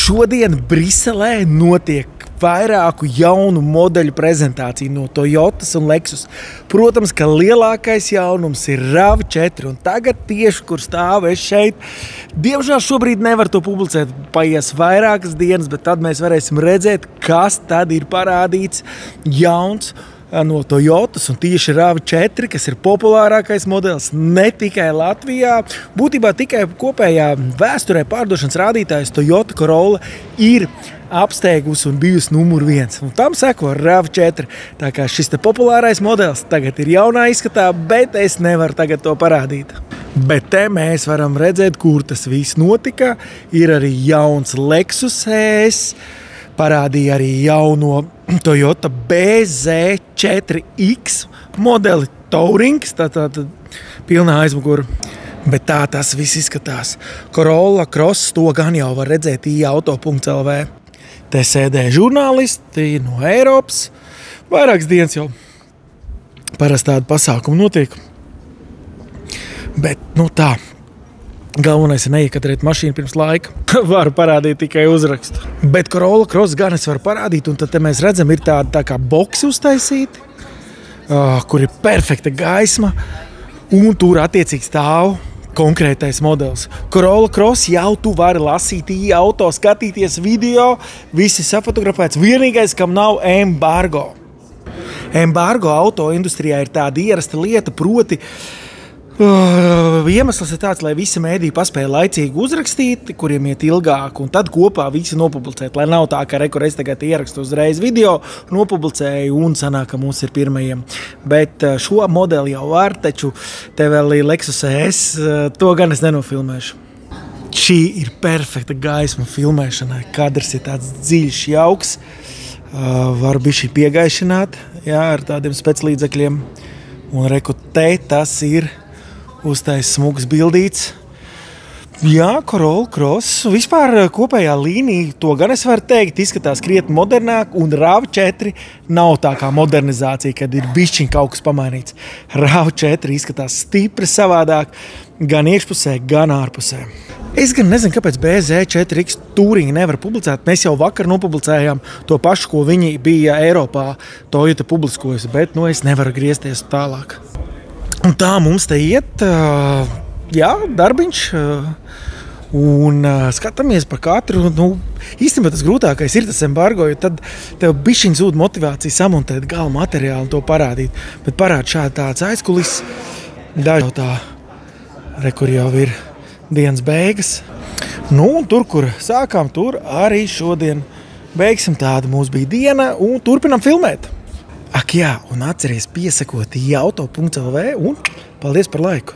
Šodien Briselē notiek vairāku jaunu modeļu prezentāciju no Toyotas un Lexus. Protams, ka lielākais jaunums ir RAV4, un tagad tieši, kur stāvu es šeit, diemžēl šobrīd nevar to publicēt, paies vairākas dienas, bet tad mēs varēsim redzēt, kas tad ir parādīts jauns no Toyotas, un tieši RAV4, kas ir populārākais modelis ne tikai Latvijā. Būtībā tikai kopējā vēsturē pārdošanas rādītājs Toyota Corolla ir apsteigusi un bijusi numur 1. Un tam seko RAV4. Tā kā šis te populārais modelis tagad ir jaunā izskatā, bet es nevaru tagad to parādīt. Bet te mēs varam redzēt, kur tas viss notika. Ir arī jauns Lexus ES. Parādīja arī jauno Toyota BZ4X modeli Tourings, tātad pilnā aizmugura. Bet tā tas viss izskatās. Corolla Cross, to gan jau var redzēt iauto.lv. Te sēdē žurnālisti no Eiropas. Vairākas dienas jau parasti tāda pasākuma notiek. Bet, tā. Galvenais ir neiekatrēt mašīnu pirms laika. Varu parādīt tikai uzrakstu. Bet Corolla Cross gan es varu parādīt, un tad te mēs redzam, ir tāda tā kā boksi uztaisīti, kur ir perfekta gaisma, un tur attiecīgi stāv konkrētais modelis. Corolla Cross jau tu vari lasīt auto, skatīties video, visi safotografēts. Vienīgais, kam nav embargo. Embargo auto industrijā ir tāda ierasta lieta, proti iemesls ir tāds, lai visi mēdī paspēja laicīgi uzrakstīt, kuriem iet ilgāk, un tad kopā visi nopublicēt, lai nav tā, ka es tagad ierakstu uzreiz video, nopublicēju un sanāk, ka mums ir pirmajiem. Bet šo modeli jau var, taču te vēl ir Lexus ES, to gan es nenofilmēšu. Šī ir perfekta gaisma filmēšanai, kadrs ir tāds dziļš, jauks, var bišķi piegaišināt, ar tādiem speclīdzekļiem, un reku te tas ir uztais smuks bildīts. Jā, Corolla Cross. Vispār kopējā līnija, to gan es varu teikt, izskatās krietni modernāk, un RAV4 nav tā kā modernizācija, kad ir bišķiņ kaut kas pamainīts. RAV4 izskatās stipri savādāk, gan iekšpusē, gan ārpusē. Es gan nezinu, kāpēc BZ4X Touring nevar publicēt. Mēs jau vakar nopublicējām to pašu, ko viņi bija Eiropā Toyota publiskojusi, bet es nevaru griezties tālāk. Un tā mums te iet, darbiņš, un skatāmies par katru. Īstenībā tas grūtākais ir tas embargo, jo tad tev bišķiņ zūd motivācija samontēt gala materiālu un to parādīt. Bet parād šādi tāds aizkulis, daži tā, kur jau ir dienas beigas. Un tur, kur sākām, tur arī šodien beigsim. Tāda mums bija diena un turpinam filmēt. Ak jā, un atceries piesakot iauto.lv un paldies par laiku!